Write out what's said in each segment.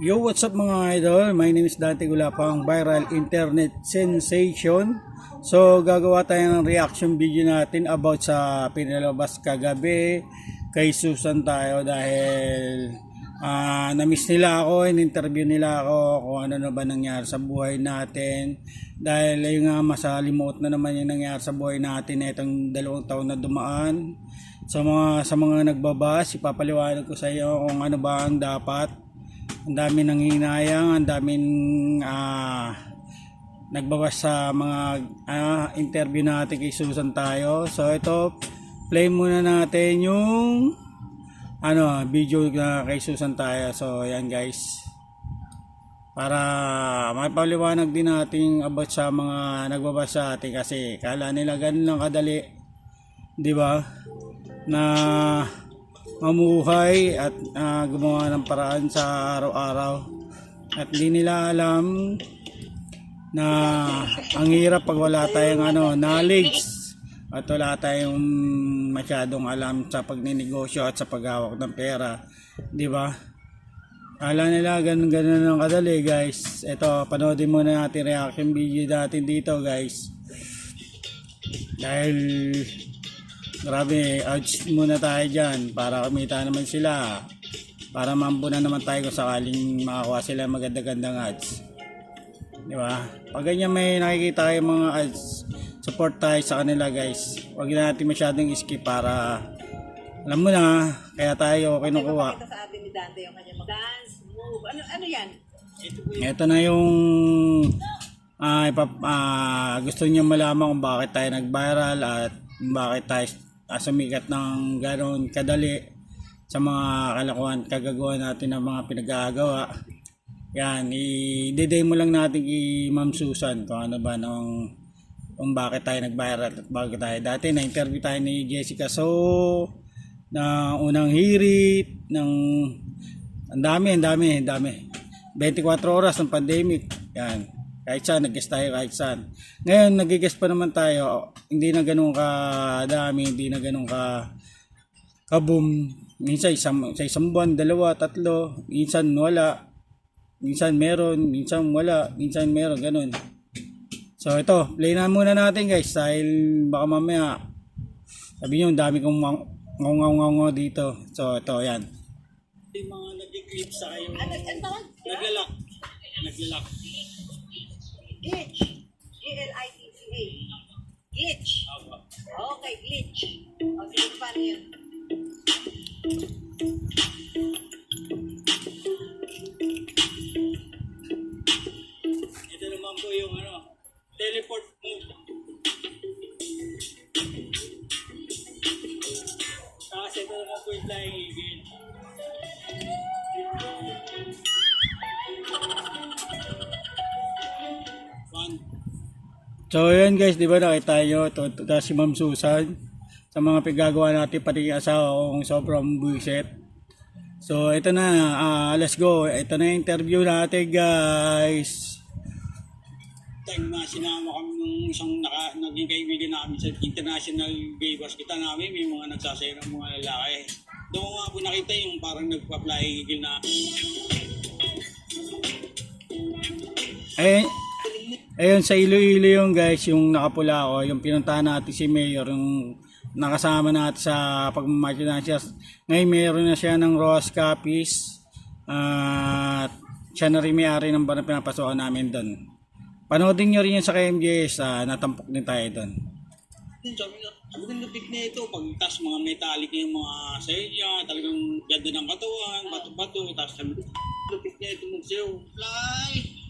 Yo, what's up mga idol? My name is Dante Gulapang, viral internet sensation. So, gagawa tayo ng reaction video natin about sa pinalabas kagabi kay Susan tayo dahil na-miss nila ako, in-interview nila ako kung ano na ba nangyari sa buhay natin. Dahil yung nga masalimuot na naman yung nangyari sa buhay natin itong 2 taon na dumaan. Sa mga nagbabas, ipapaliwanag ko sa iyo kung ano ba ang dapat. Ang dami nang hinayang, ang daming nagbabas sa mga interview natin kay Susan tayo. So ito, play muna natin yung video na kay Susan tayo. So yan guys, para mapaliwanag din natin about sa mga nagbabas sa atin, kasi kala nila ganun lang kadali, di ba, na mamuhay at gumawa ng paraan sa araw-araw, at hindi nila alam na ang hirap pag wala tayong knowledge at wala tayong masyadong alam sa pagninegosyo at sa paghawak ng pera, di ba? Kala nila ganun lang kadali guys. Ito, panoodin muna natin reaction video natin dito guys, dahil grabe, ads muna tayo dyan para kumita naman sila, para mampunan naman tayo kung sakaling makakuha sila maganda-gandang ads, di ba? Pag ganyan may nakikita kayo mga ads, support tayo sa kanila guys. Huwag na natin masyadong skip para alam mo na, kaya tayo kinukuha. Sa atin ni Dante yung kanya dance move. Ano yan? Ito na yung gusto niyo malaman kung bakit tayo nag-viral at bakit tayo sumikat ng gano'n kadali sa mga kalakuan, kagagawa natin ng mga pinagagawa. Yan, i-day mo lang natin kay Ma'am Susan kung ano ba kung bakit tayo nag-viral at bakit tayo. Dati na-interview tayo ni Jessica So na unang hirit ng ang dami 24 oras ng pandemic. Yan, kahit saan nag-guest tayo, kahit saan. Ngayon nag-guest pa naman tayo, hindi na ganun kadami, hindi na ganun ka-boom. Minsan sa isang buwan, 2, 3, minsan wala, minsan meron, minsan wala, minsan meron, ganun. So ito, play na muna natin guys, dahil baka mamaya sabi nyo, dami kong ngaw dito. So ito, yan. Yung mga nag-clip sa kayo, naglalak. Glitch. G-L-I-T-C-A. Glitch. Okay, glitch. O, sige, paano yun? Ito naman po yung teleport move. Kasi ito naman po yung flying eagle. So yan guys, di ba nakita nyo ito si Ma'am Susan sa mga pinagagawa natin, pati yung asawa kong sobrang buwisit. So ito na, let's go. Ito na yung interview natin guys. Tayong sinama kami ng isang naging kaibigan namin sa international gay hospital namin, may mga nagsasaya ng mga lalaki. Doon nga po nakita yung parang nagpa-fly eagle na ayun sa Iloilo yung guys, yung nakapula ko, yung pinuntahan natin si Mayor, yung nakasama natin sa pagmamarch na siya. Ngayon meron na siya ng Ross Copies at siya na rin may-ari ng bar na pinapasokan namin doon. Panoodin nyo rin yun sa KMJS, natampok din tayo doon. Sabi ko lupit na ito, pagtas mga metallic yung mga sayo niya, talagang ganda ng katawan, bato-bato, tapos sabi ko, lupit na ito magsayo. Fly!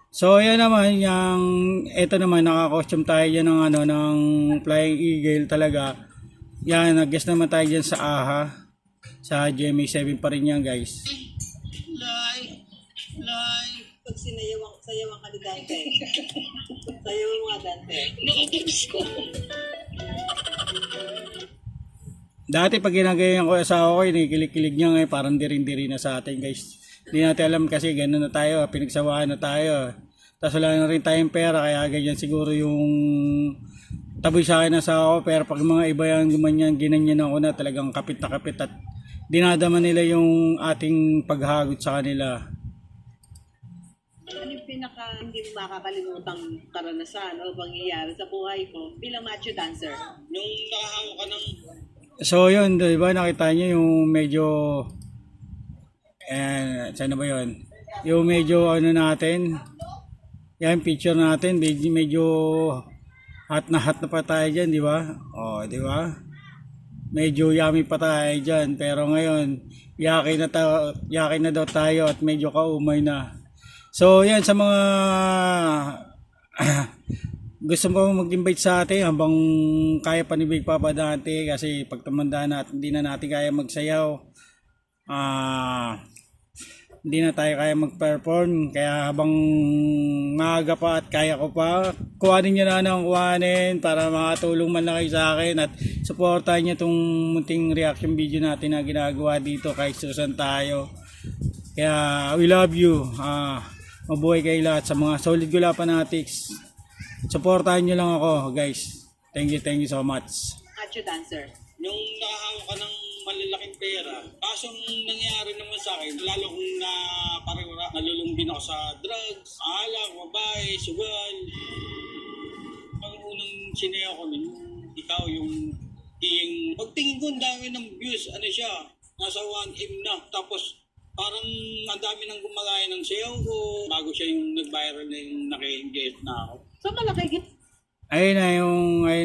So yan naman, ito naman naka-costume tayo dyan ng flying eagle talaga. Yan, nag-guest naman tayo dyan sa AHA, sa GMA7 pa rin yan guys. Pag sayawan ka ni Dante. Sayawan mo nga Dante. Naubos ko. Dati pag ginagayan ko asawa ko, kilig-kilig niya ngayon, parang diri-diri na sa atin guys. Hindi natin alam kasi gano'n na tayo, pinagsawaan na tayo. Tapos wala na rin tayong pera, kaya ganyan siguro yung taboy sa akin na sa ako. Pero pag mga iba yung gumanyan, ginanyan ako na talagang kapit na kapit at dinadama nila yung ating paghagod sa kanila. Ano yung pinaka hindi mo makakalimutang karanasan o pangyayari sa buhay ko bilang macho dancer? Nung nakahawa ka ng So yun, di ba nakita niyo yung medyo saan na ba yun? Yung medyo ano natin, yan picture natin, medyo hot na pa tayo dyan, di ba? O, di ba? Medyo yummy pa tayo dyan, pero ngayon, yakin na daw tayo at medyo kaumay na. So yan, sa mga gusto mo mag-invite sa atin habang kaya pa ni Big Papa dati, kasi pag tumanda na at hindi na natin kaya magsayaw, hindi na tayo kaya mag-perform, kaya habang maaga pa at kaya ko pa, kuhanin nyo na ng kuhanin para makatulong man lang kayo sa akin at supportahan nyo itong munting reaction video natin na ginagawa dito kay Susan tayo. Kaya we love you, mabuhay kayo lahat sa mga solid Gula Fanatics. Supportahan nyo lang ako guys. Thank you so much. Macho dancer. nung nakahawa ka ng malalaking pera, kaso nung nangyari naman sa akin, lalo kung parang nalulungbin ako sa drugs, alak, babae, sugal. Ang unang sinaya ko nun, ikaw yung pagtingin ko ang dami ng views, ano siya, nasa 1M na, tapos parang ang dami nang gumagaya ng sayaw ko, bago siya yung nag-viral na yung naki-engage na ako. So malaki Ayun na yung kay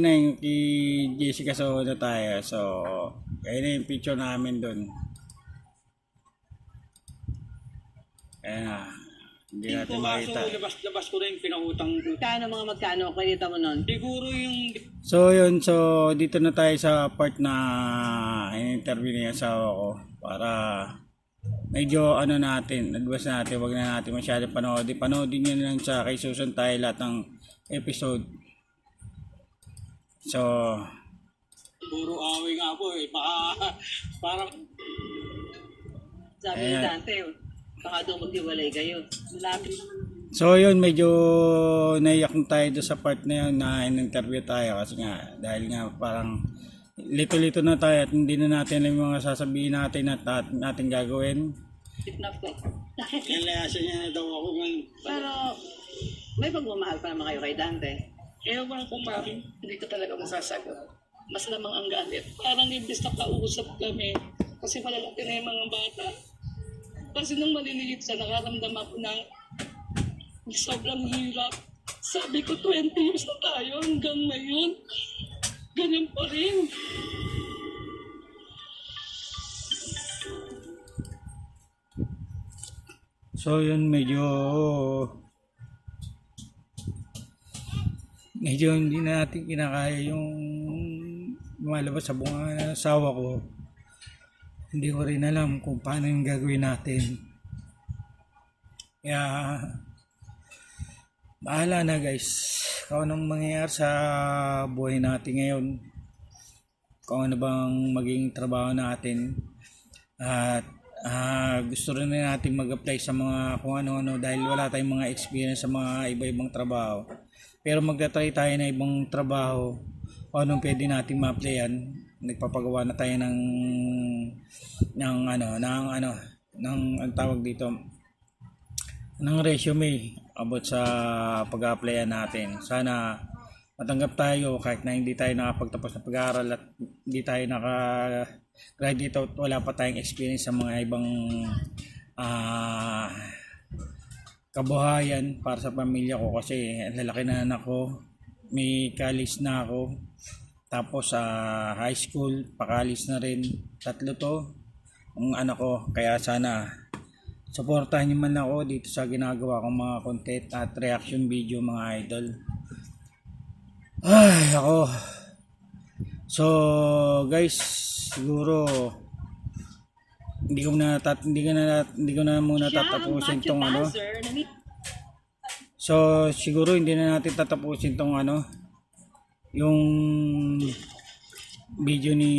Jessica Sohoda tayo. So, ayun na yung picture namin doon. Ayun na. Hindi natin makita. Labas ko rin pinakutang ko. magkano kinita mo nun? Siguro yung So, yun. So, dito na tayo sa part na in-interview niya asawa ko. Para medyo ano natin, advice natin, wag na natin masyado panoodin. Panoodin nyo lang sa kay Susan tayo lahat ng episode. So, puro away nga po eh. Parang Sabi ni Dante, baka daw maghiwalay kayo. Malapit. so yun, medyo naiyak na tayo doon sa part na yun na in-interview tayo kasi nga, dahil nga parang lito-lito na tayo at hindi na natin alam yung mga sasabihin natin at natin gagawin. Enough ko. nilayasan niya na daw ako ng Pero may pagmamahal pa naman kayo kay Dante. Ewan ko mami, hindi ko talaga masasagot. Mas lamang ang galit. Parang imbis na kausap kami, kasi malalaki na yung mga bata. Kasi nung maliliit siya, nakaramdam ako ng sobrang hirap. Sabi ko, 20 years na tayo hanggang ngayon. Ganyan pa rin. So yun, medyo hindi na natin kinakaya yung lumalabas sa bunga ng asawa ko. Hindi ko rin alam kung paano yung gagawin natin. Kaya bahala na guys kung anong mangyayari sa buhay natin ngayon, kung ano bang maging trabaho natin, at gusto rin natin mag-apply sa mga kung ano-ano dahil wala tayong mga experience sa mga iba-ibang trabaho. Pero magta-try tayo na ibang trabaho kung anong pwede nating ma-applyan. Nagpapagawa na tayo ng ang tawag dito, ng resume about sa pag-applyan natin. Sana matanggap tayo kahit na hindi tayo nakapagtapos ng pag-aaral at hindi tayo naka-graduate out, wala pa tayong experience sa mga ibang kabuhayan para sa pamilya ko, kasi lalaki na anak ko, may college na ako, tapos sa high school pakalis na rin, 3 to ang anak ko. Kaya sana suportahan niyo man ako dito sa ginagawa kong mga content at reaction video mga idol. Ay ako. So guys, siguro hindi ko na muna tatapusin tong ano. So siguro hindi na natin tatapusin tong yung video ni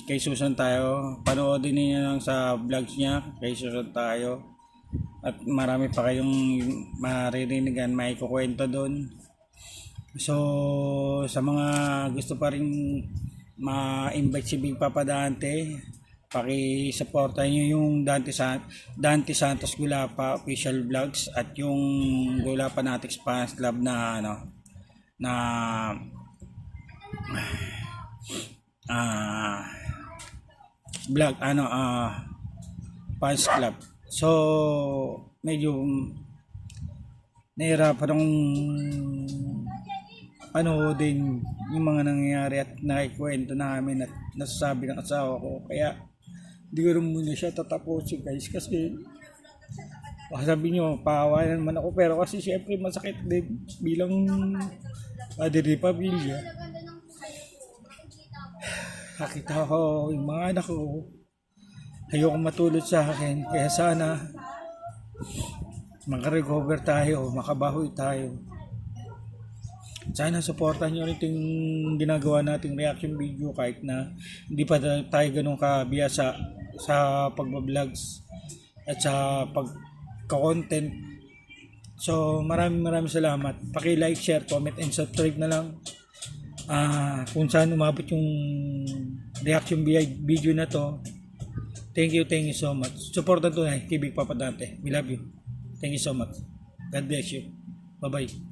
kay Susan tayo. Panoodin niyo lang sa vlogs niya kay Susan tayo. At marami pa kayong maririnig, may kukwento doon. So sa mga gusto pa rin ma-invite si Big Papa Dante, Paki-suporta niyo yung Dante Santos Gulapa official vlogs at yung Gulapa Natics Fans Club na na vlog fans club. So medyo nahirapan akong panoodin yung mga nangyayari at nakikwento namin at nasasabi ng asawa ko, kaya hindi ko rin muna siya tatapusin guys, kasi baka sabi nyo paawayan naman ako, pero kasi syempre masakit din bilang padre de pamilya. Nakita ko yung mga anak ko, ayoko matulad sa akin, kaya sana makarecover tayo, makabahoy tayo. Sana supportan nyo rin yung ginagawa nating reaction video, kahit na hindi pa tayo ganun kabiyasa sa pagbablog at sa pagka-content. So maraming salamat. Paki-like, share, comment, and subscribe na lang. Kung saan umabot yung reaction video na to. Thank you so much. Supportan to na kay Big Papa Dante. We love you. Thank you so much. God bless you. Bye-bye.